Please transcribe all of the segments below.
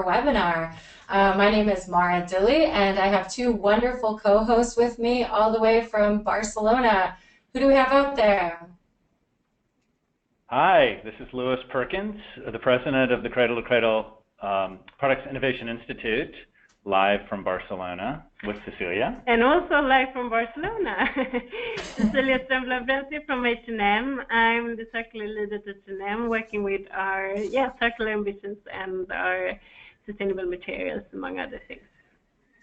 webinar. My name is Mara Dilly, and I have two wonderful co-hosts with me all the way from Barcelona. Who do we have out there? Hi, this is Louis Perkins, the president of the Cradle to Cradle Products Innovation Institute, live from Barcelona with Cecilia. And also live from Barcelona, Cecilia Stembler-Belty from H&M. I'm the circular lead at H&M, working with our circular ambitions and our sustainable materials, among other things.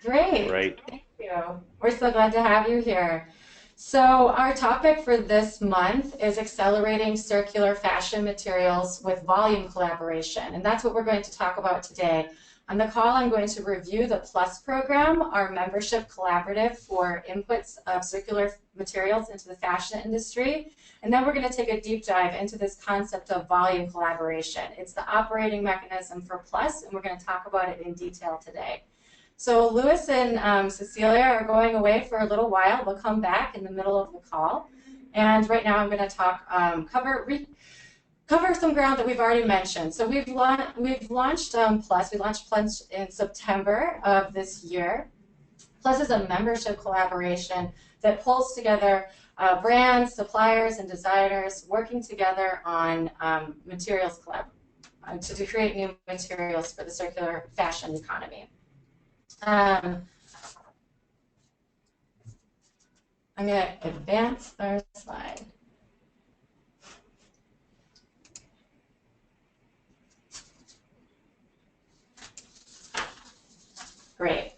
Great. Thank you. We're so glad to have you here. So our topic for this month is accelerating circular fashion materials with volume collaboration, and that's what we're going to talk about today. On the call, I'm going to review the PLUS program, our membership collaborative for inputs of circular materials into the fashion industry. And then we're going to take a deep dive into this concept of volume collaboration. It's the operating mechanism for PLUS, and we're going to talk about it in detail today. So Louis and Cecilia are going away for a little while. They'll come back in the middle of the call. And right now I'm going to talk, cover some ground that we've already mentioned. So we've launched PLUS. We launched PLUS in September of this year. PLUS is a membership collaboration that pulls together brands, suppliers, and designers working together on materials to create new materials for the circular fashion economy. I'm going to advance our slide. Great.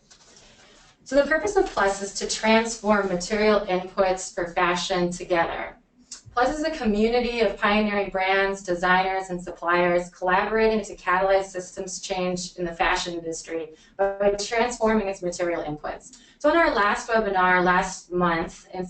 So the purpose of PLUS is to transform material inputs for fashion together. PLUS is a community of pioneering brands, designers, and suppliers collaborating to catalyze systems change in the fashion industry by transforming its material inputs. So in our last webinar last month in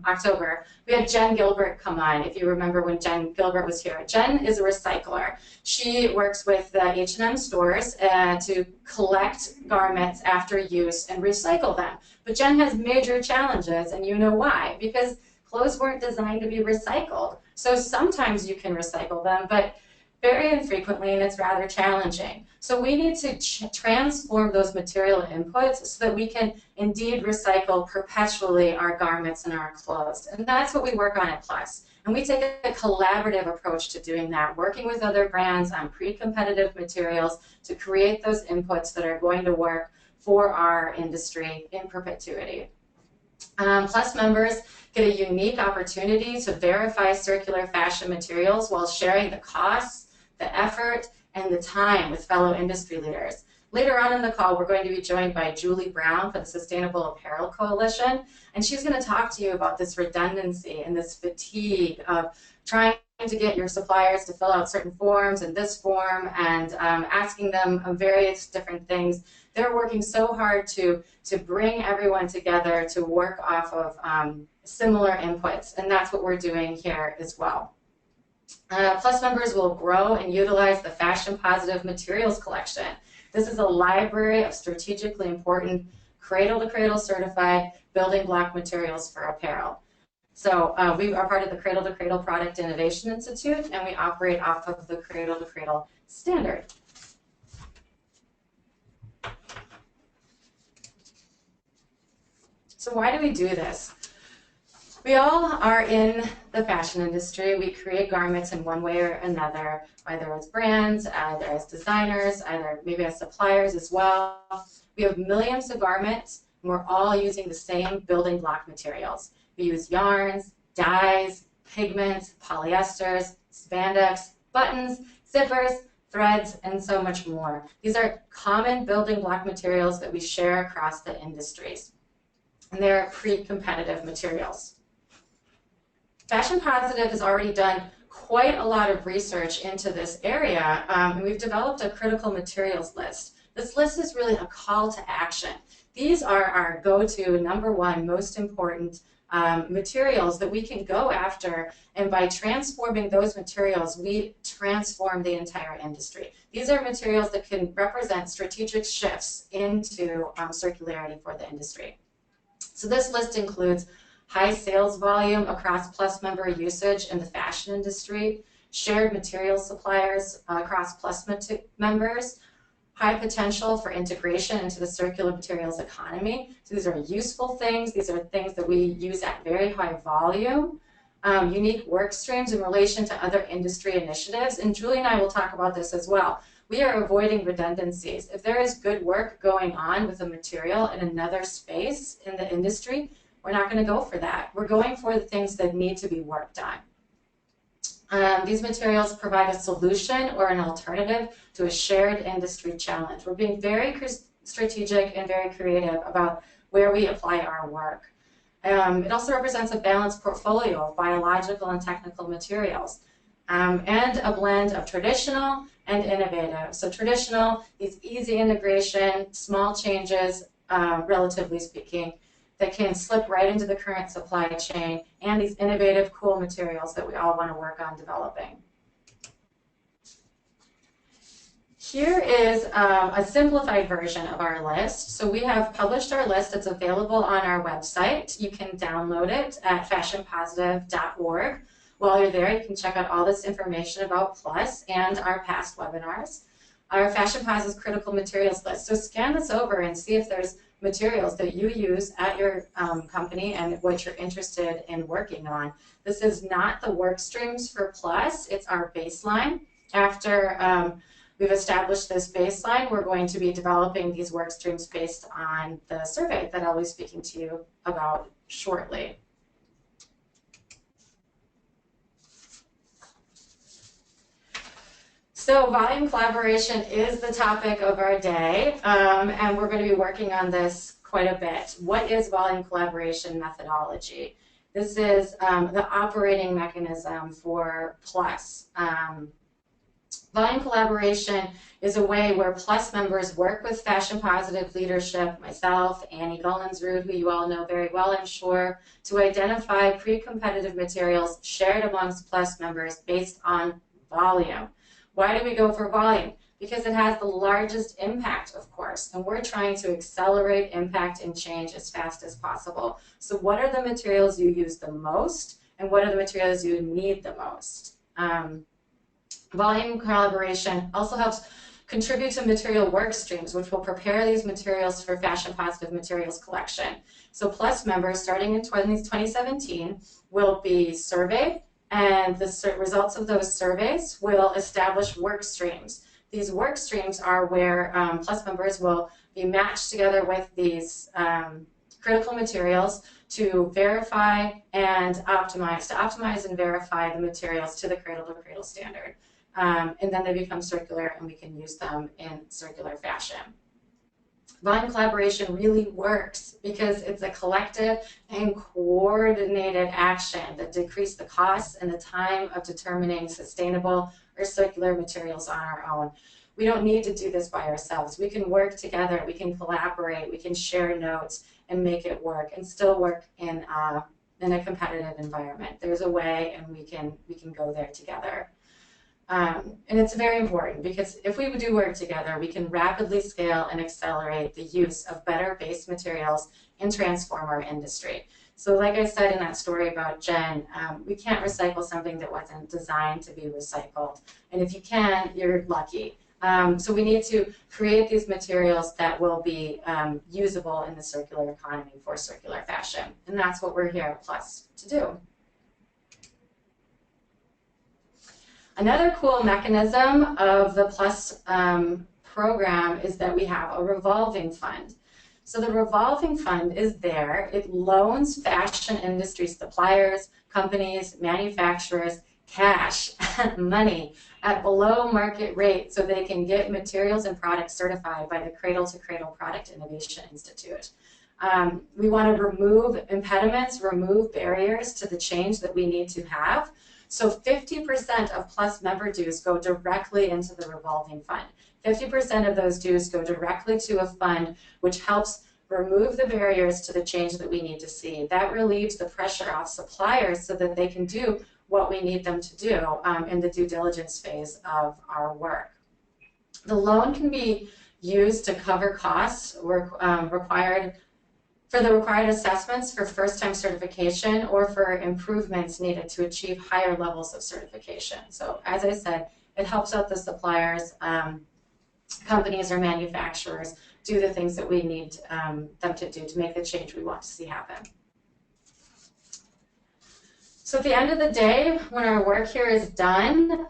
October, we had Jen Gilbert come on, if you remember when Jen Gilbert was here. Jen is a recycler. She works with the H&M stores to collect garments after use and recycle them. But Jen has major challenges, and you know why. Because clothes weren't designed to be recycled. So sometimes you can recycle them, but very infrequently, and it's rather challenging. So we need to transform those material inputs so that we can indeed recycle perpetually our garments and our clothes. And that's what we work on at PLUS. And we take a collaborative approach to doing that, working with other brands on pre-competitive materials to create those inputs that are going to work for our industry in perpetuity. PLUS members get a unique opportunity to verify circular fashion materials while sharing the costs, the effort, and the time with fellow industry leaders. Later on in the call, we're going to be joined by Julie Brown for the Sustainable Apparel Coalition, and she's going to talk to you about this redundancy and this fatigue of trying to get your suppliers to fill out certain forms and this form and asking them various different things. They're working so hard to bring everyone together to work off of similar inputs, and that's what we're doing here as well. PLUS members will grow and utilize the Fashion Positive Materials Collection. This is a library of strategically important cradle-to-cradle certified building block materials for apparel. So we are part of the Cradle-to-Cradle Product Innovation Institute, and we operate off of the Cradle-to-Cradle standard. So why do we do this? We all are in the fashion industry. We create garments in one way or another, either as brands, either as designers, either maybe as suppliers as well. We have millions of garments, and we're all using the same building block materials. We use yarns, dyes, pigments, polyesters, spandex, buttons, zippers, threads, and so much more. These are common building block materials that we share across the industries, and they're pre-competitive materials. Fashion Positive has already done quite a lot of research into this area, and we've developed a critical materials list. This list is really a call to action. These are our go-to, #1, most important materials that we can go after, and by transforming those materials, we transform the entire industry. These are materials that can represent strategic shifts into circularity for the industry. So this list includes high sales volume across PLUS member usage in the fashion industry, shared material suppliers across PLUS members, high potential for integration into the circular materials economy. So these are useful things. These are things that we use at very high volume. Unique work streams in relation to other industry initiatives. And Julie and I will talk about this as well. We are avoiding redundancies. If there is good work going on with a material in another space in the industry, we're not going to go for that. We're going for the things that need to be worked on. These materials provide a solution or an alternative to a shared industry challenge. We're being very strategic and very creative about where we apply our work. It also represents a balanced portfolio of biological and technical materials, and a blend of traditional and innovative. So traditional is easy integration, small changes, relatively speaking, that can slip right into the current supply chain, and these innovative, cool materials that we all want to work on developing. Here is a simplified version of our list. So we have published our list. It's available on our website. You can download it at fashionpositive.org. While you're there, you can check out all this information about PLUS and our past webinars. Our Fashion Positive critical materials list. So scan this over and see if there's materials that you use at your company and what you're interested in working on. This is not the work streams for PLUS. It's our baseline. After we've established this baseline, we're going to be developing these work streams based on the survey that I'll be speaking to you about shortly. So volume collaboration is the topic of our day, and we're going to be working on this quite a bit. What is volume collaboration methodology? This is the operating mechanism for PLUS. Volume collaboration is a way where PLUS members work with Fashion Positive leadership, myself, Annie Gullensrud, who you all know very well, I'm sure, to identify pre-competitive materials shared amongst PLUS members based on volume. Why do we go for volume? Because it has the largest impact, of course, and we're trying to accelerate impact and change as fast as possible. So what are the materials you use the most, and what are the materials you need the most? Volume collaboration also helps contribute to material work streams, which will prepare these materials for Fashion Positive materials collection. So PLUS members, starting in 2017, will be surveyed, and the results of those surveys will establish work streams. These work streams are where PLUS members will be matched together with these critical materials to verify and optimize and verify the materials to the cradle-to-cradle standard. And then they become circular, and we can use them in circular fashion. Volume collaboration really works because it's a collective and coordinated action that decreases the costs and the time of determining sustainable or circular materials on our own. We don't need to do this by ourselves. We can work together, we can collaborate, we can share notes and make it work and still work in a competitive environment. There's a way, and we can go there together. And it's very important because if we do work together, we can rapidly scale and accelerate the use of better base materials and transform our industry. So like I said in that story about Jen, we can't recycle something that wasn't designed to be recycled. And if you can, you're lucky. So we need to create these materials that will be usable in the circular economy for circular fashion. And that's what we're here at PLUS to do. Another cool mechanism of the PLUS program is that we have a revolving fund. So the revolving fund is there. It loans fashion industry suppliers, companies, manufacturers, cash, money at below market rate so they can get materials and products certified by the Cradle to Cradle Product Innovation Institute. We want to remove impediments, remove barriers to the change that we need to have. So 50% of PLUS member dues go directly into the revolving fund. 50% of those dues go directly to a fund which helps remove the barriers to the change that we need to see. That relieves the pressure off suppliers so that they can do what we need them to do in the due diligence phase of our work. The loan can be used to cover costs required assessments for first-time certification or for improvements needed to achieve higher levels of certification. So as I said, it helps out the suppliers companies or manufacturers do the things that we need them to do to make the change we want to see happen. So at the end of the day, when our work here is done,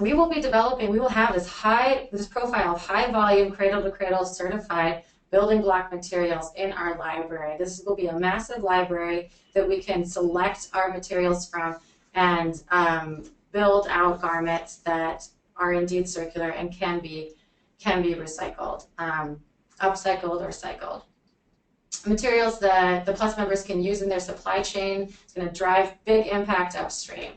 we will be developing, we will have this profile of high volume, cradle to cradle certified building block materials in our library. This will be a massive library that we can select our materials from and build out garments that are indeed circular and can be recycled, upcycled or cycled. Materials that the Plus members can use in their supply chain is going to drive big impact upstream.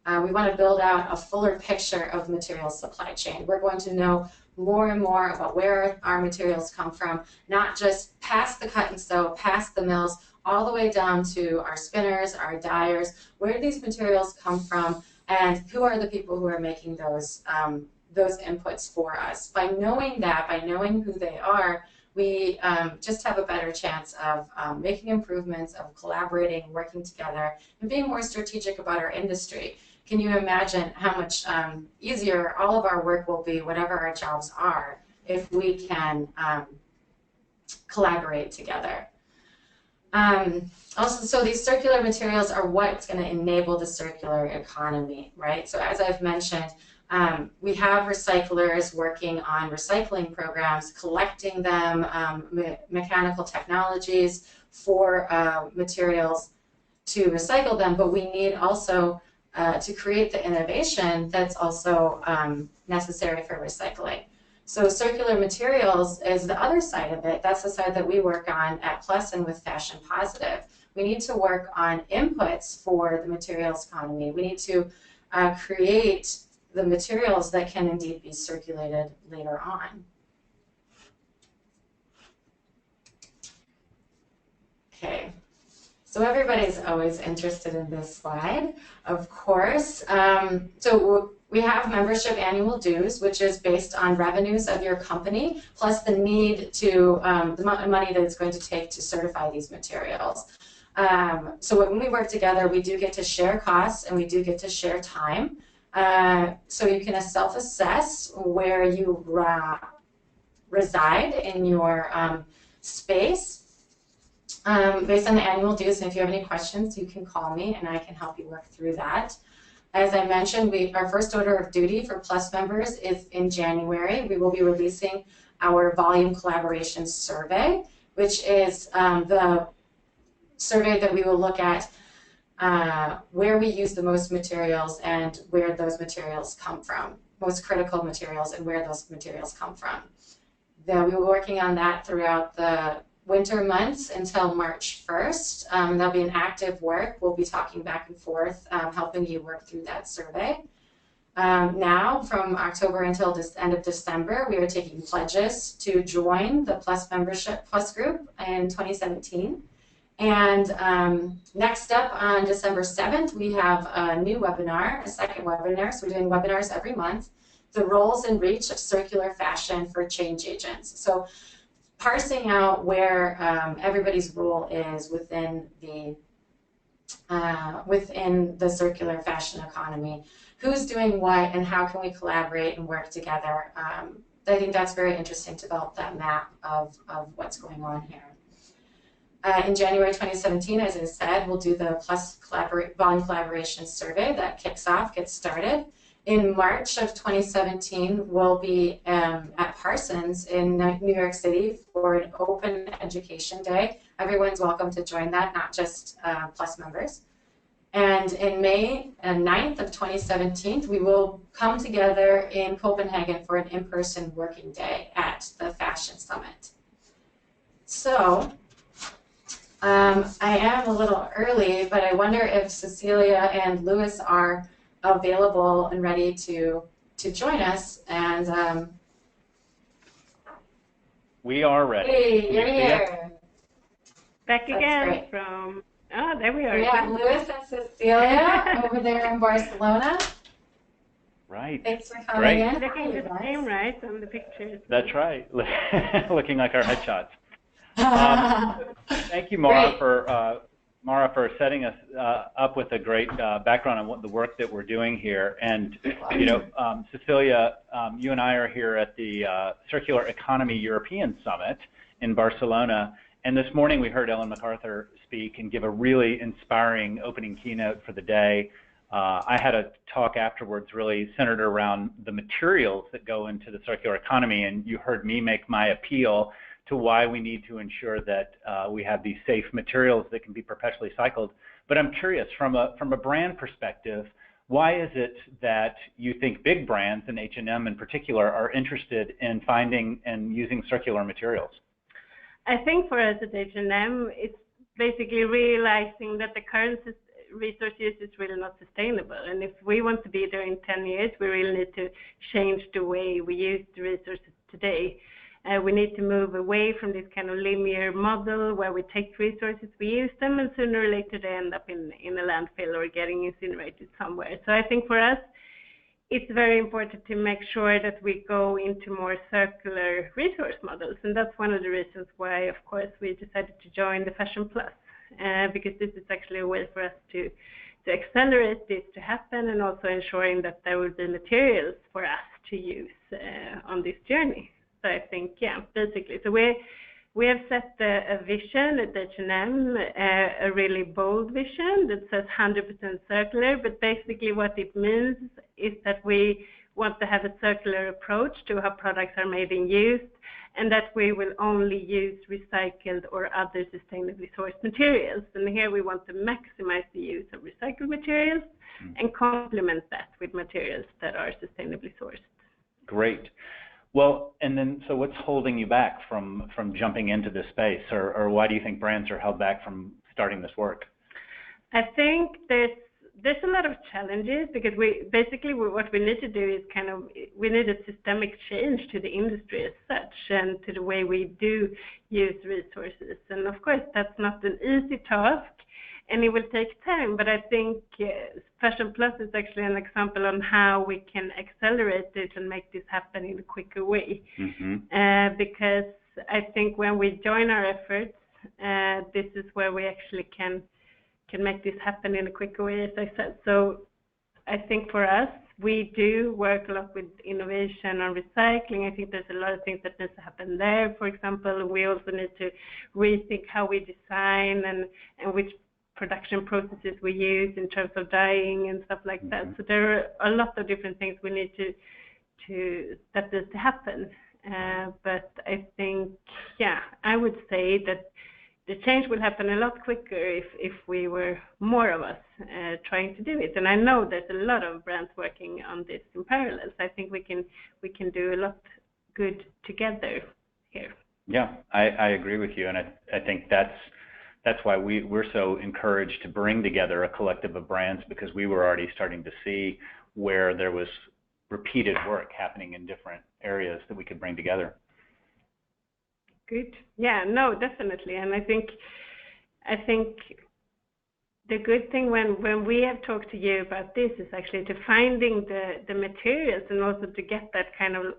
We want to build out a fuller picture of materials supply chain. We're going to know more and more about where our materials come from, not just past the cut and sew, past the mills, all the way down to our spinners, our dyers. Where do these materials come from, and who are the people who are making those inputs for us? By knowing that, by knowing who they are, we just have a better chance of making improvements, of collaborating, working together, and being more strategic about our industry. Can you imagine how much easier all of our work will be, whatever our jobs are, if we can collaborate together? Also, so these circular materials are what's going to enable the circular economy, right? So as I've mentioned, we have recyclers working on recycling programs, collecting them, mechanical technologies for materials to recycle them, but we need also to create the innovation that's also necessary for recycling. So circular materials is the other side of it. That's the side that we work on at Plus and with Fashion Positive. We need to work on inputs for the materials economy. We need to create the materials that can indeed be circulated later on. Okay, so everybody's always interested in this slide, of course. So we have membership annual dues, which is based on revenues of your company, plus the need to, the money that it's going to take to certify these materials. So when we work together, we do get to share costs and we do get to share time. So you can self-assess where you reside in your space based on the annual dues. And if you have any questions, you can call me and I can help you work through that. As I mentioned, our first order of duty for Plus members is in January. We will be releasing our volume collaboration survey, which is the survey that we will look at where we use the most materials and where those materials come from, most critical materials and where those materials come from. We'll be working on that throughout the winter months until March 1st. There'll be an active work. We'll be talking back and forth, helping you work through that survey. Now, from October until the end of December, we are taking pledges to join the Plus membership Plus group in 2017. And next up on December 7th, we have a new webinar, a second webinar. So we're doing webinars every month, the roles and reach of circular fashion for change agents. So parsing out where everybody's role is within the circular fashion economy, who's doing what, and how can we collaborate and work together. I think that's very interesting to develop that map of what's going on here. In January 2017, as I said, we'll do the Plus volume collaboration survey that kicks off, gets started. In March of 2017, we'll be at Parsons in New York City for an open education day. Everyone's welcome to join that, not just Plus members. And in May 9th of 2017, we will come together in Copenhagen for an in-person working day at the Fashion Summit. So I am a little early, but I wonder if Cecilia and Louis are available and ready to join us. And we are ready. Hey, you're here. Back again from, there we are. We have Louis and Cecilia over there in Barcelona. Right. Thanks for coming in. Looking the same, right, on the pictures. That's right. Looking like our headshots. Thank you, Mara, for Mara, for setting us up with a great background on what the work that we're doing here. And, Cecilia, you and I are here at the Circular Economy European Summit in Barcelona. And this morning we heard Ellen MacArthur speak and give a really inspiring opening keynote for the day. I had a talk afterwards really centered around the materials that go into the circular economy, and you heard me make my appeal to why we need to ensure that we have these safe materials that can be perpetually cycled. But I'm curious, from a brand perspective, why is it that you think big brands, and H&M in particular, are interested in finding and using circular materials? I think for us at H&M, it's basically realizing that the current resource use is really not sustainable. And if we want to be there in 10 years, we really need to change the way we use the resources today. We need to move away from this kind of linear model where we take resources, we use them, and sooner or later they end up in a landfill or getting incinerated somewhere. So I think for us, it's very important to make sure that we go into more circular resource models. And that's one of the reasons why, of course, we decided to join the Fashion Plus, because this is actually a way for us to accelerate this to happen, and also ensuring that there will be materials for us to use on this journey. So I think, yeah, basically, so we have set a vision at H&M, a really bold vision that says 100% circular, but basically what it means is that we want to have a circular approach to how products are made and used, and that we will only use recycled or other sustainably sourced materials. And here we want to maximize the use of recycled materials and complement that with materials that are sustainably sourced. Great. Well, and then, so what's holding you back from jumping into this space, or why do you think brands are held back from starting this work? I think there's a lot of challenges, because what we need to do is we need a systemic change to the industry as such, and to the way we do use resources. And of course, that's not an easy task, and it will take time, but I think Fashion Plus is actually an example on how we can accelerate this and make this happen in a quicker way. Because I think when we join our efforts, this is where we actually can make this happen in a quicker way, as I said. So I think for us, we do work a lot with innovation and recycling. I think there's a lot of things that needs to happen there. For example, we also need to rethink how we design and which production processes we use in terms of dyeing and stuff like that. So there are a lot of different things we need that needs to happen. But I think, yeah, I would say that the change will happen a lot quicker if we were more of us trying to do it. And I know there's a lot of brands working on this in parallel. So I think we can do a lot good together here. Yeah, I agree with you, and I think that's why we're so encouraged to bring together a collective of brands, because we were already starting to see where there was repeated work happening in different areas that we could bring together. Good. Yeah, no, definitely. And I think the good thing when we have talked to you about this is actually to finding the materials, and also to get that kind of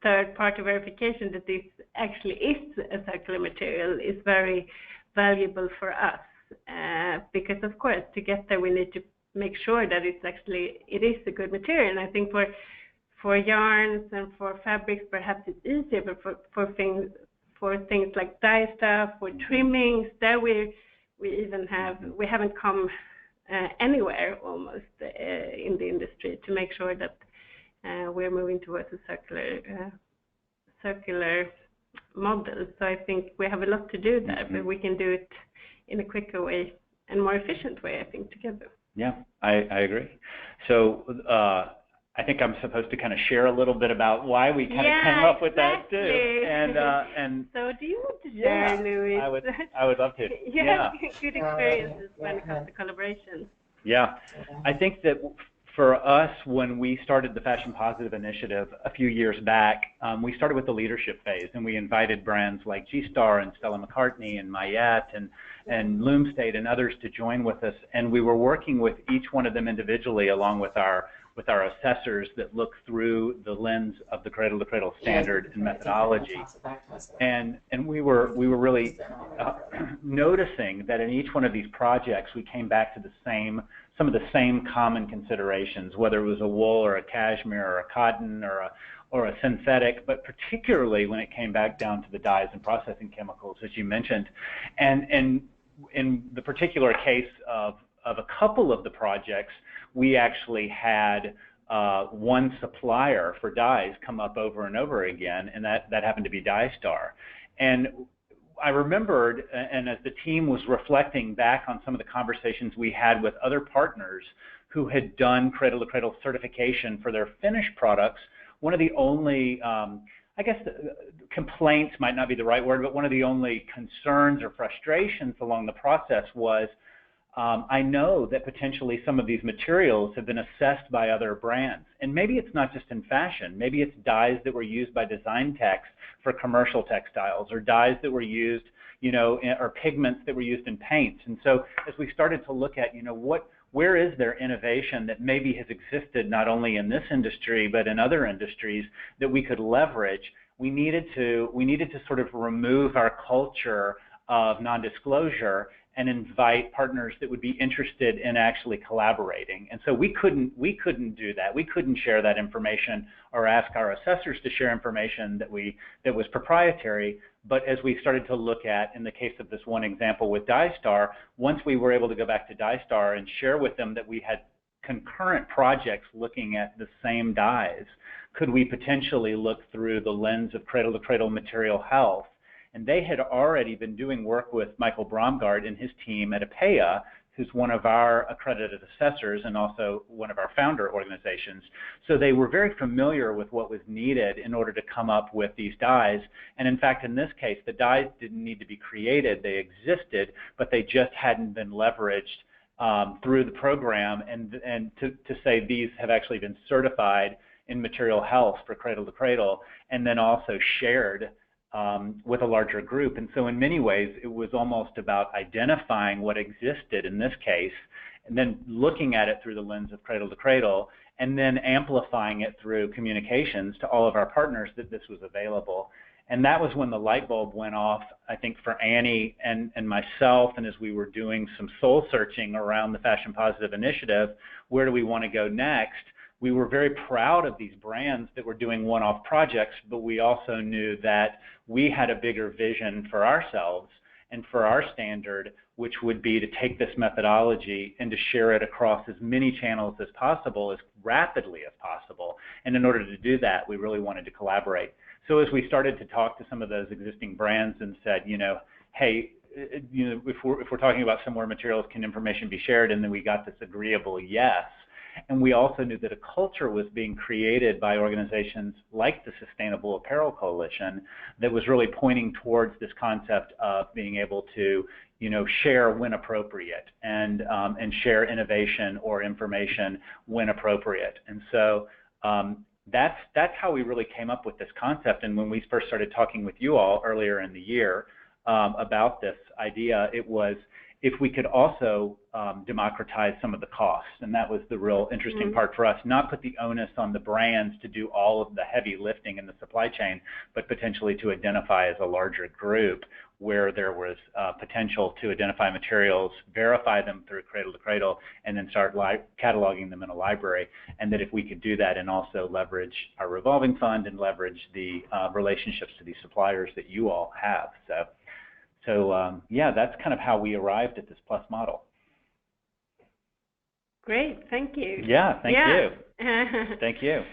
third-party verification that this actually is a circular material is very valuable for us. Because of course, to get there, we need to make sure that it is a good material. And I think for yarns and for fabrics, perhaps it's easier, but for things like dye stuff, for trimmings, there we haven't come anywhere almost in the industry to make sure that we're moving towards a circular model. So I think we have a lot to do there, but we can do it in a quicker way and more efficient way, I think, together. Yeah, I agree. So I think I'm supposed to kind of share a little bit about why we kind of came up with that too. And so do you want to share, Louis? I would love to. Yeah, good experiences when it comes to collaboration. Yeah, I think that for us, when we started the Fashion Positive Initiative a few years back, we started with the leadership phase, and we invited brands like G-Star and Stella McCartney and Mayette and Loom State and others to join with us, and we were working with each one of them individually along with our with our assessors that look through the lens of the cradle-to-cradle standard and methodology. And we were really noticing that in each one of these projects, we came back to some of the same common considerations, whether it was a wool or a cashmere or a cotton or a synthetic, but particularly when it came back down to the dyes and processing chemicals, as you mentioned. And in the particular case of a couple of the projects, we actually had one supplier for dyes come up over and over again, and that happened to be DyeStar. And I remembered, and as the team was reflecting back on some of the conversations we had with other partners who had done cradle-to-cradle certification for their finished products, one of the only, I guess complaints might not be the right word, but one of the only concerns or frustrations along the process was, I know that potentially some of these materials have been assessed by other brands. And maybe it's not just in fashion. Maybe it's dyes that were used by design techs for commercial textiles, or dyes that were used, or pigments that were used in paints. And so as we started to look at, where is there innovation that maybe has existed not only in this industry, but in other industries that we could leverage, we needed to sort of remove our culture of non-disclosure and invite partners that would be interested in actually collaborating. And so we couldn't do that. We couldn't share that information or ask our assessors to share information that was proprietary. But as we started to look at, in the case of this one example with DyeStar, once we were able to go back to DyeStar and share with them that we had concurrent projects looking at the same dyes, could we potentially look through the lens of cradle-to-cradle material health? And they had already been doing work with Michael Bromgard and his team at APEA, who's one of our accredited assessors and also one of our founder organizations. So they were very familiar with what was needed in order to come up with these dyes. And in fact, in this case, the dyes didn't need to be created. They existed, but they just hadn't been leveraged through the program. And to say these have actually been certified in material health for cradle to cradle, and then also shared with a larger group. And so in many ways, it was almost about identifying what existed in this case, and then looking at it through the lens of cradle to cradle, and then amplifying it through communications to all of our partners that this was available. And that was when the light bulb went off, I think, for Annie and myself, and as we were doing some soul searching around the Fashion Positive initiative, where do we want to go next? We were very proud of these brands that were doing one-off projects, but we also knew that we had a bigger vision for ourselves and for our standard, which would be to take this methodology and to share it across as many channels as possible, as rapidly as possible. And in order to do that, we really wanted to collaborate. So as we started to talk to some of those existing brands and said, hey, if we're talking about similar materials, can information be shared? And then we got this agreeable yes. And we also knew that a culture was being created by organizations like the Sustainable Apparel Coalition that was really pointing towards this concept of being able to, share when appropriate, and share innovation or information when appropriate. And so that's how we really came up with this concept. And when we first started talking with you all earlier in the year about this idea, it was if we could also democratize some of the costs. And that was the real interesting part for us, not put the onus on the brands to do all of the heavy lifting in the supply chain, but potentially to identify as a larger group where there was potential to identify materials, verify them through cradle to cradle, and then start cataloging them in a library. And that if we could do that and also leverage our revolving fund and leverage the relationships to these suppliers that you all have. So yeah, that's kind of how we arrived at this plus model. Great, thank you. Yeah, thank you. Thank you.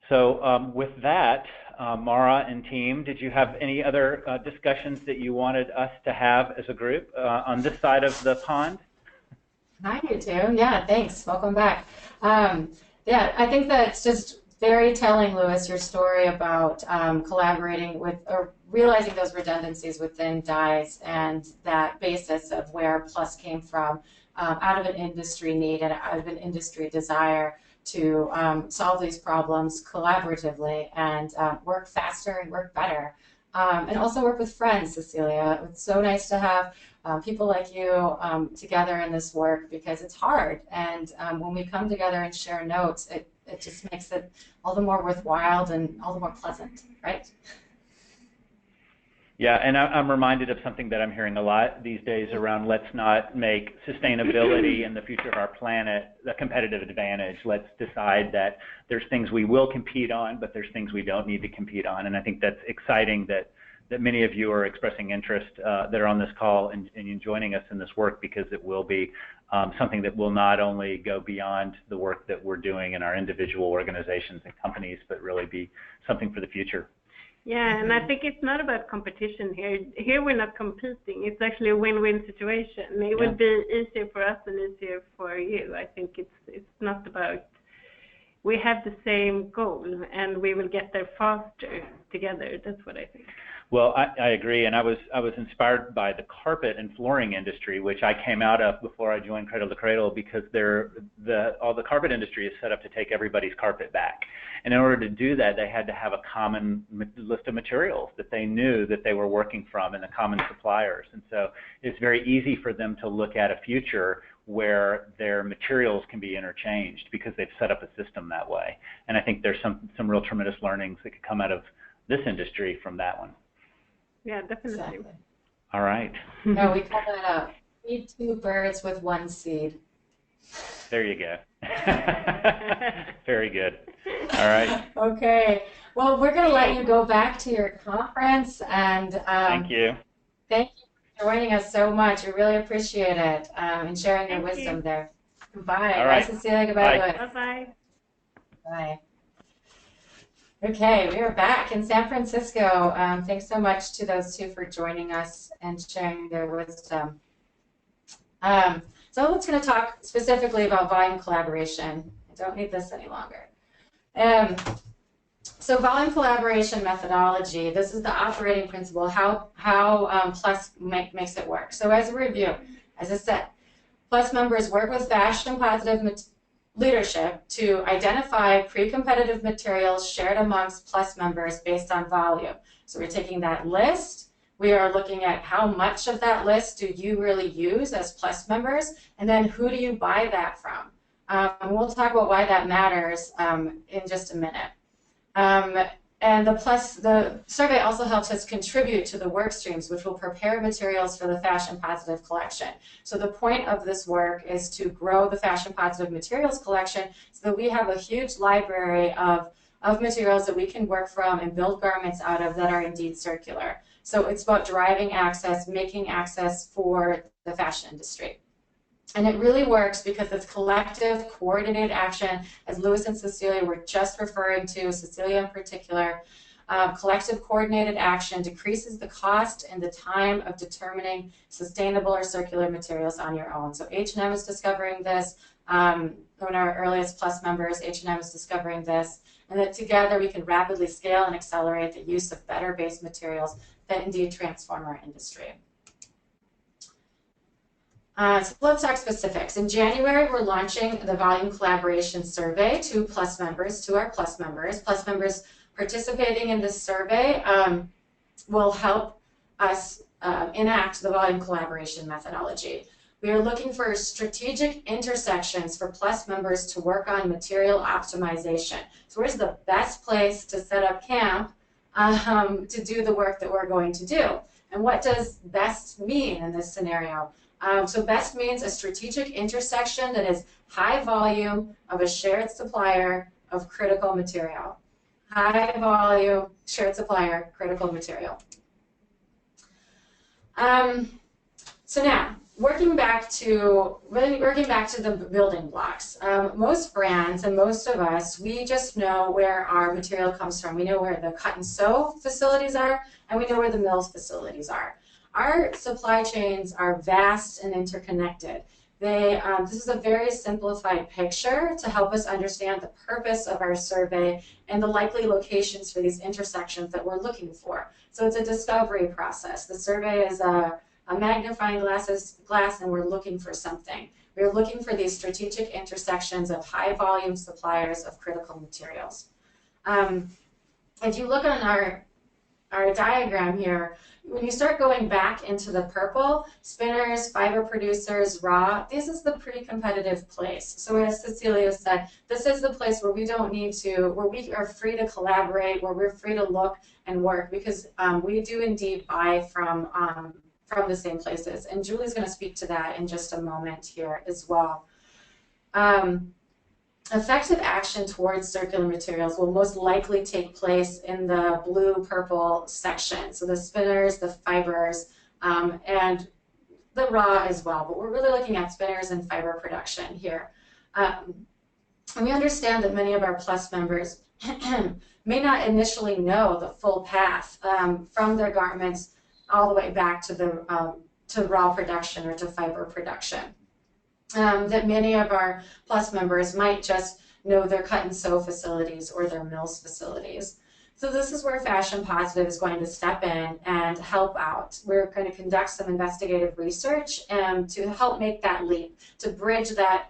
So with that, Mara and team, did you have any other discussions that you wanted us to have as a group on this side of the pond? I do too. Yeah, thanks. Welcome back. Yeah, I think that's just very telling, Louis, your story about collaborating with or realizing those redundancies within dyes and that basis of where Plus came from out of an industry need and out of an industry desire to solve these problems collaboratively and work faster and work better and also work with friends, Cecilia. It's so nice to have people like you together in this work because it's hard. And when we come together and share notes, it just makes it all the more worthwhile and all the more pleasant, right? Yeah, and I'm reminded of something that I'm hearing a lot these days around let's not make sustainability and the future of our planet a competitive advantage. Let's decide that there's things we will compete on, but there's things we don't need to compete on. And I think that's exciting that many of you are expressing interest that are on this call and joining us in this work, because it will be something that will not only go beyond the work that we're doing in our individual organizations and companies, but really be something for the future. Yeah, and I think it's not about competition here. Here we're not competing. It's actually a win-win situation. It will be easier for us and easier for you. I think it's not about, we have the same goal and we will get there faster together. That's what I think. Well, I agree, and I was inspired by the carpet and flooring industry, which I came out of before I joined Cradle to Cradle, because all the carpet industry is set up to take everybody's carpet back. And in order to do that, they had to have a common list of materials that they knew that they were working from and the common suppliers. And so it's very easy for them to look at a future where their materials can be interchanged because they've set up a system that way. And I think there's some real tremendous learnings that could come out of this industry from that one. Yeah, definitely. Exactly. All right. No, we call that feed two birds with one seed. There you go. Very good. All right. Okay. Well, we're going to let you go back to your conference, and thank you. Thank you for joining us so much. We really appreciate it and sharing your Thank wisdom you. there. Goodbye. All right. Bye, Cecilia. Goodbye, Bye. Louis. Bye-bye. Bye. Okay, we are back in San Francisco. Thanks so much to those two for joining us and sharing their wisdom. So let's going to talk specifically about volume collaboration. I don't need this any longer. So volume collaboration methodology, this is the operating principle, how PLUS makes it work. So as a review, as I said, PLUS members work with fashion positive leadership to identify pre-competitive materials shared amongst PLUS members based on volume. So we're taking that list, we are looking at how much of that list do you really use as PLUS members, and then who do you buy that from? We'll talk about why that matters in just a minute. And the survey also helps us contribute to the work streams, which will prepare materials for the Fashion Positive collection. So the point of this work is to grow the Fashion Positive materials collection so that we have a huge library of materials that we can work from and build garments out of that are indeed circular. So it's about driving access, making access for the fashion industry. And it really works because it's collective, coordinated action, as Louis and Cecilia were just referring to, Cecilia in particular. Collective coordinated action decreases the cost and the time of determining sustainable or circular materials on your own. So H&M is discovering this. One of our earliest PLUS members, H&M, is discovering this. And that together we can rapidly scale and accelerate the use of better-based materials that indeed transform our industry. So let's talk specifics. In January, we're launching the Volume Collaboration Survey to PLUS members, to our PLUS members. PLUS members participating in this survey will help us enact the Volume Collaboration methodology. We are looking for strategic intersections for PLUS members to work on material optimization. So where's the best place to set up camp to do the work that we're going to do? And what does best mean in this scenario? So best means a strategic intersection that is high volume of a shared supplier of critical material. High volume, shared supplier, critical material. So now, working back to the building blocks. Most brands and most of us, we just know where our material comes from. We know where the cut and sew facilities are, and we know where the mills facilities are. Our supply chains are vast and interconnected. This is a very simplified picture to help us understand the purpose of our survey and the likely locations for these intersections that we're looking for. So it's a discovery process. The survey is a magnifying glass, and we're looking for something. We're looking for these strategic intersections of high volume suppliers of critical materials. If you look on our our diagram here, when you start going back into the purple, spinners, fiber producers, raw, this is the pre-competitive place. So as Cecilia said, this is the place where we don't need to, where we are free to collaborate, where we're free to look and work, because we do indeed buy from the same places. And Julie's going to speak to that in just a moment here as well. Effective action towards circular materials will most likely take place in the blue-purple section. So the spinners, the fibers, and the raw as well. But we're really looking at spinners and fiber production here. And we understand that many of our PLUS members may not initially know the full path from their garments all the way back to the to raw production or to fiber production. That many of our PLUS members might just know their cut and sew facilities or their mills facilities. So this is where Fashion Positive is going to step in and help out. We're going to conduct some investigative research to help make that leap, to bridge that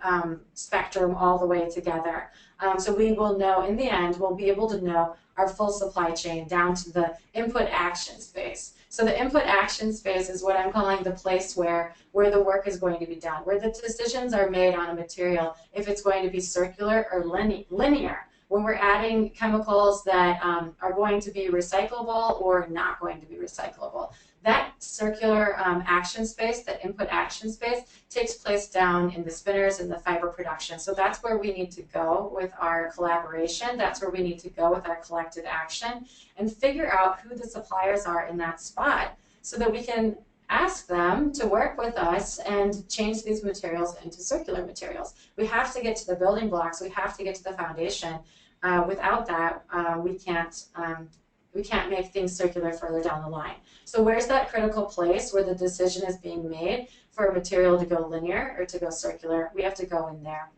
spectrum all the way together. So we will know, in the end, we'll be able to know our full supply chain down to the input action space. So the input action space is what I'm calling the place where the work is going to be done, where the decisions are made on a material, if it's going to be circular or linear, when we're adding chemicals that are going to be recyclable or not going to be recyclable. That circular action space, that input action space, takes place down in the spinners and the fiber production. So that's where we need to go with our collaboration. That's where we need to go with our collective action and figure out who the suppliers are in that spot so that we can ask them to work with us and change these materials into circular materials. We have to get to the building blocks. We have to get to the foundation. Without that, we can't make things circular further down the line. So where's that critical place where the decision is being made for a material to go linear or to go circular? We have to go in there.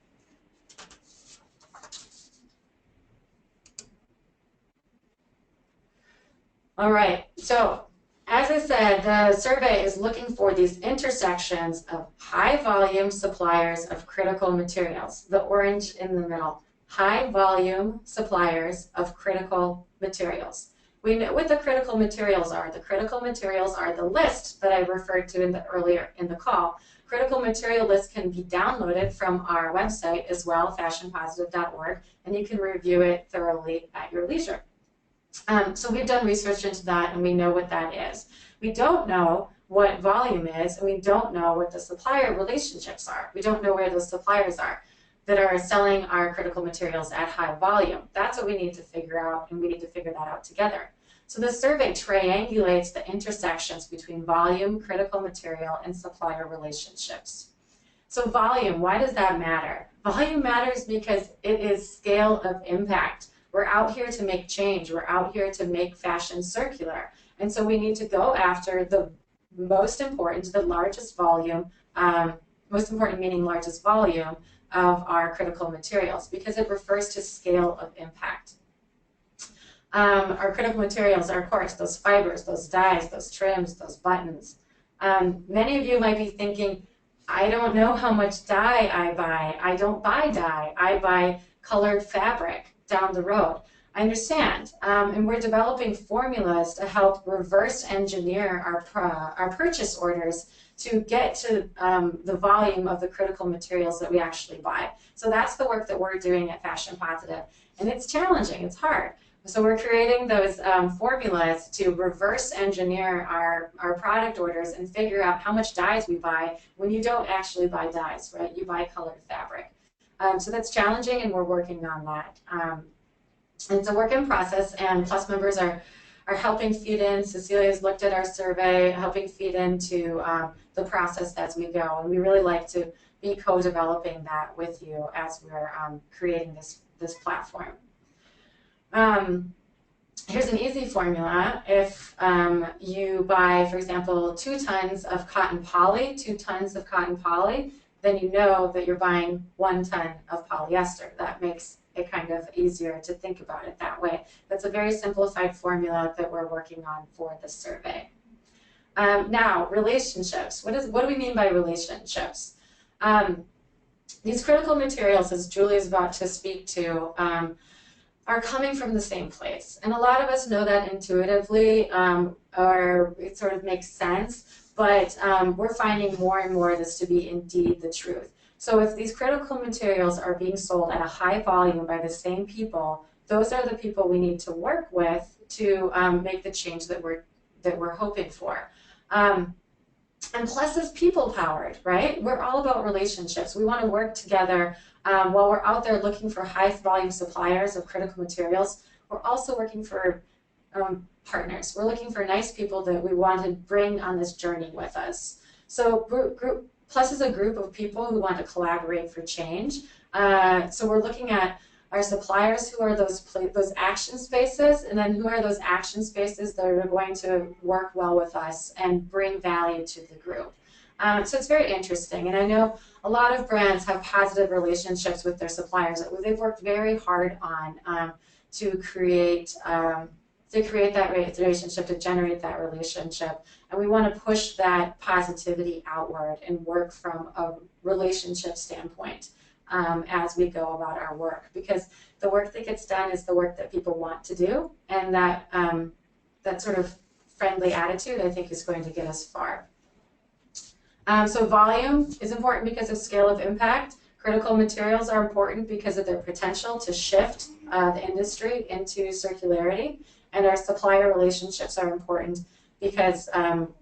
All right, so as I said, the survey is looking for these intersections of high volume suppliers of critical materials, the orange in the middle, high volume suppliers of critical materials. We know what the critical materials are. The critical materials are the list that I referred to earlier in the call. Critical material list can be downloaded from our website as well, fashionpositive.org, and you can review it thoroughly at your leisure. So we've done research into that, and we know what that is. We don't know what volume is, and we don't know what the supplier relationships are. We don't know where those suppliers are that are selling our critical materials at high volume. That's what we need to figure out, and we need to figure that out together. So the survey triangulates the intersections between volume, critical material, and supplier relationships. So volume, why does that matter? Volume matters because it is scale of impact. We're out here to make change. We're out here to make fashion circular. And so we need to go after the most important, the largest volume, most important meaning largest volume of our critical materials, because it refers to scale of impact. Our critical materials are, of course, those fibers, those dyes, those trims, those buttons. Many of you might be thinking, I don't know how much dye I buy. I don't buy dye. I buy colored fabric down the road. I understand. And we're developing formulas to help reverse engineer our purchase orders to get to the volume of the critical materials that we actually buy. So that's the work that we're doing at Fashion Positive. And it's challenging, it's hard. So we're creating those formulas to reverse engineer our product orders and figure out how much dyes we buy when you don't actually buy dyes, right? You buy colored fabric. So that's challenging, and we're working on that. It's a work in process, and PLUS members are helping feed in. Cecilia's looked at our survey, helping feed into the process as we go. And we really like to be co-developing that with you as we're creating this platform. Here's an easy formula. If you buy, for example, 2 tons of cotton poly, 2 tons of cotton poly, then you know that you're buying 1 ton of polyester. That makes it kind of easier to think about it that way. That's a very simplified formula that we're working on for this survey. Now, relationships. What do we mean by relationships? These critical materials, as Julie is about to speak to, are coming from the same place. And a lot of us know that intuitively, or it sort of makes sense, but we're finding more and more this to be indeed the truth. So if these critical materials are being sold at a high volume by the same people, those are the people we need to work with to make the change that we're hoping for. And plus, it's people powered, right? We're all about relationships. We want to work together while we're out there looking for high volume suppliers of critical materials. We're also working for partners. We're looking for nice people that we want to bring on this journey with us. So Plus is a group of people who want to collaborate for change. So we're looking at our suppliers, who are those action spaces, and then who are those action spaces that are going to work well with us and bring value to the group. So it's very interesting, and I know a lot of brands have positive relationships with their suppliers that they've worked very hard on to create that relationship, to generate that relationship, and we want to push that positivity outward and work from a relationship standpoint as we go about our work, because the work that gets done is the work that people want to do, and that that sort of friendly attitude, I think, is going to get us far. So volume is important because of scale of impact. Critical materials are important because of their potential to shift the industry into circularity, and our supplier relationships are important because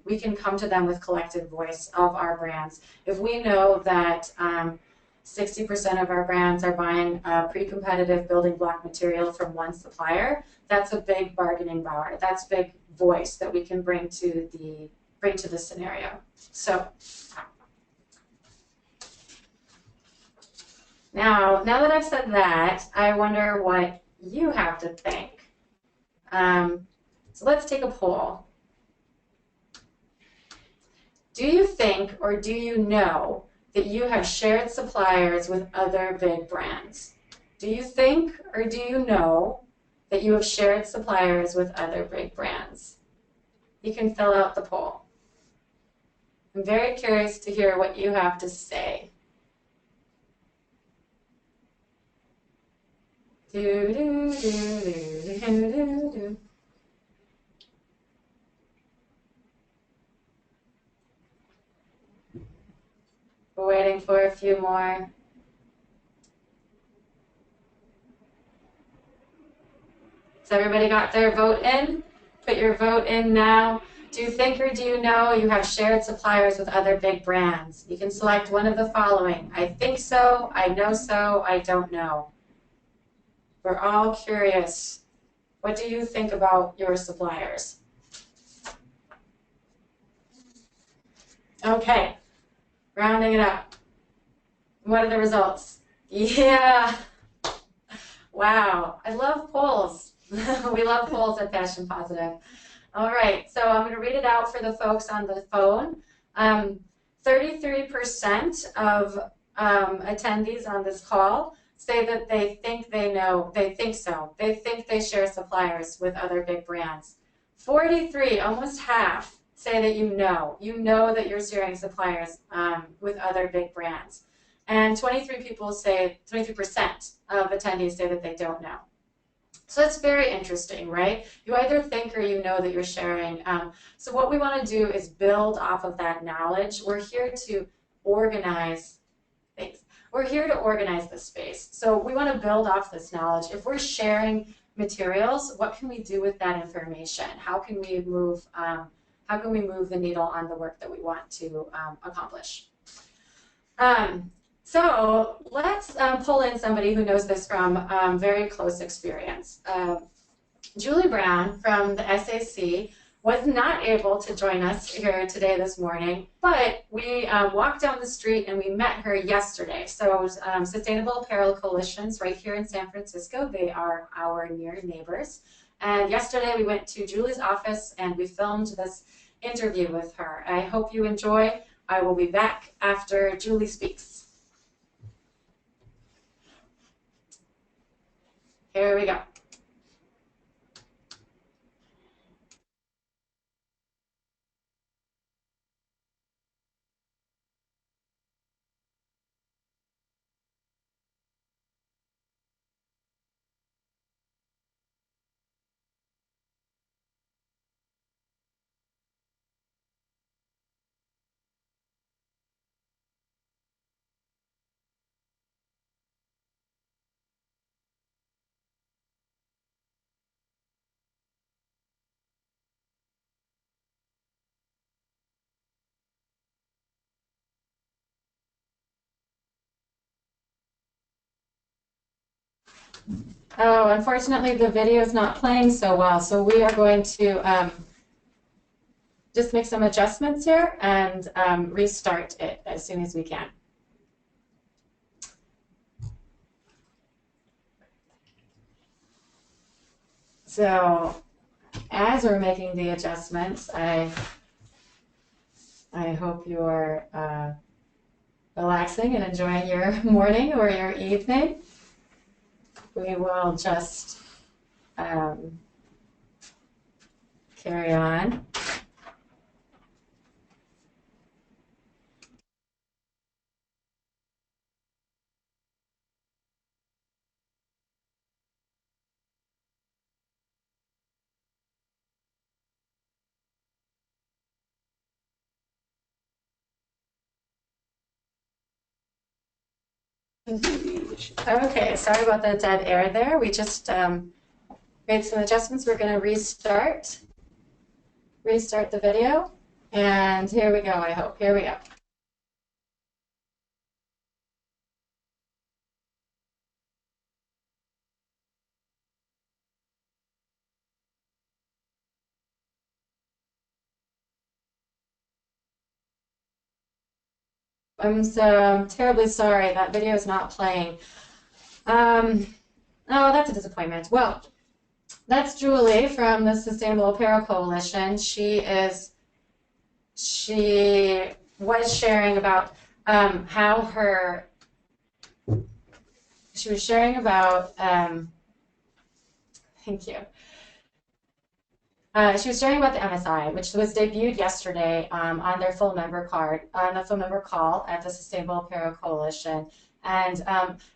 we can come to them with collective voice of our brands. If we know that 60% of our brands are buying pre-competitive building block material from one supplier, that's a big bargaining power. That's big voice that we can bring to the scenario. So now that I've said that, I wonder what you have to think. So let's take a poll. Do you think, or do you know, that you have shared suppliers with other big brands? Do you think, or do you know, that you have shared suppliers with other big brands? You can fill out the poll. I'm very curious to hear what you have to say. We're waiting for a few more. Has everybody got their vote in? Put your vote in now. Do you think, or do you know, you have shared suppliers with other big brands? You can select one of the following. I think so, I know so, I don't know. We're all curious. What do you think about your suppliers? Okay, rounding it up. What are the results? Yeah. Wow, I love polls. We love polls at Fashion Positive. All right, so I'm going to read it out for the folks on the phone. 33% of attendees on this call say that they think so. They think they share suppliers with other big brands. 43, almost half, say that you know that you're sharing suppliers with other big brands. And 23% of attendees say that they don't know. So that's very interesting, right? You either think or you know that you're sharing. So what we want to do is build off of that knowledge. We're here to organize things. We're here to organize this space. So we want to build off this knowledge. If we're sharing materials, what can we do with that information? How can we move the needle on the work that we want to accomplish? So let's pull in somebody who knows this from very close experience. Julie Brown from the SAC was not able to join us here today this morning, but we walked down the street and we met her yesterday. So Sustainable Apparel Coalitions right here in San Francisco, they are our near neighbors. And yesterday we went to Julie's office and we filmed this interview with her. I hope you enjoy. I will be back after Julie speaks. Here we go. Oh, unfortunately, the video is not playing so well, so we are going to just make some adjustments here and restart it as soon as we can. So as we're making the adjustments, I hope you're relaxing and enjoying your morning or your evening. We will just carry on. Okay, sorry about the dead air there. We just made some adjustments. We're going to restart the video. And here we go, I hope. Here we go. I'm so terribly sorry that video is not playing. Oh, that's a disappointment. Well, that's Julie from the Sustainable Apparel Coalition. She was sharing about she was sharing about, thank you. She was sharing about the MSI, which was debuted yesterday on their full member call at the Sustainable Apparel Coalition, and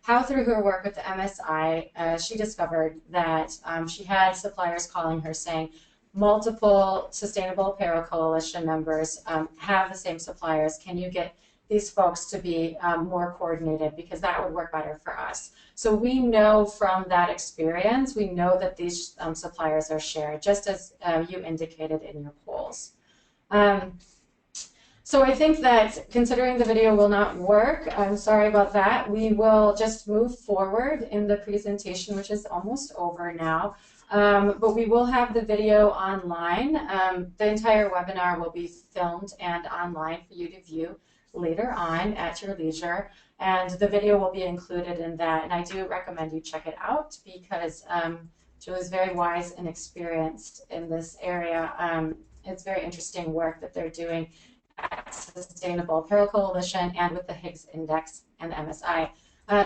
how through her work with the MSI, she discovered that she had suppliers calling her saying multiple Sustainable Apparel Coalition members have the same suppliers. Can you get these folks to be more coordinated, because that would work better for us. So we know from that experience, we know that these suppliers are shared, just as you indicated in your polls. So I think that considering the video will not work, I'm sorry about that, we will just move forward in the presentation, which is almost over now. But we will have the video online. The entire webinar will be filmed and online for you to view later on at your leisure, and the video will be included in that, and I do recommend you check it out, because Julie's very wise and experienced in this area. It's very interesting work that they're doing at Sustainable Apparel Coalition and with the Higgs Index and the MSI.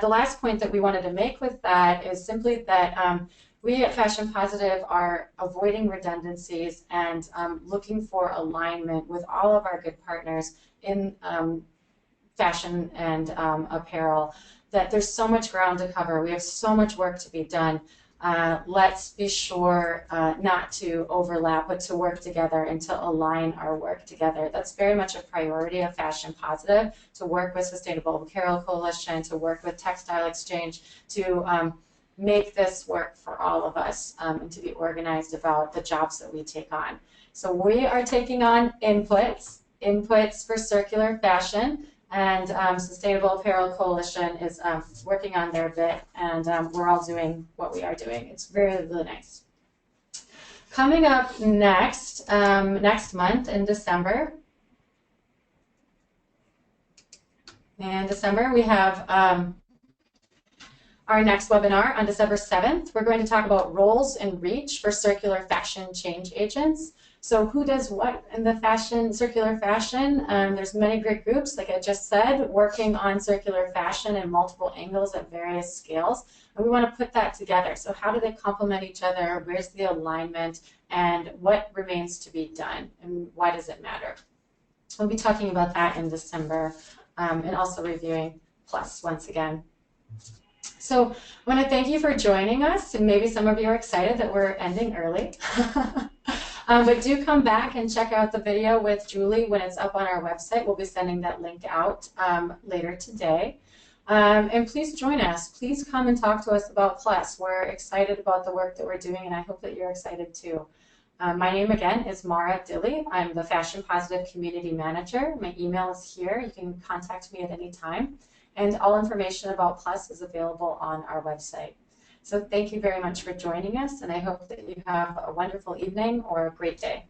The last point that we wanted to make with that is simply that we at Fashion Positive are avoiding redundancies and looking for alignment with all of our good partners in fashion and apparel, that there's so much ground to cover. We have so much work to be done. Let's be sure not to overlap, but to work together and to align our work together. That's very much a priority of Fashion Positive, to work with Sustainable Apparel Coalition, to work with Textile Exchange, to make this work for all of us, and to be organized about the jobs that we take on. So we are taking on inputs for circular fashion, and Sustainable Apparel Coalition is working on their bit, and we're all doing what we are doing. It's really, really nice. Coming up next, next month in December, we have our next webinar on December 7th. We're going to talk about roles and reach for circular fashion change agents. So who does what in the circular fashion? There's many great groups, like I just said, working on circular fashion in multiple angles at various scales. And we want to put that together. So how do they complement each other? Where's the alignment? And what remains to be done? And why does it matter? We'll be talking about that in December, and also reviewing Plus once again. So I want to thank you for joining us, and maybe some of you are excited that we're ending early. But do come back and check out the video with Julie when it's up on our website. We'll be sending that link out later today. And please join us. Please come and talk to us about Plus. We're excited about the work that we're doing, and I hope that you're excited too. My name again is Mara Dilley. I'm the Fashion Positive Community Manager. My email is here. You can contact me at any time. And all information about Plus is available on our website. So thank you very much for joining us, and I hope that you have a wonderful evening or a great day.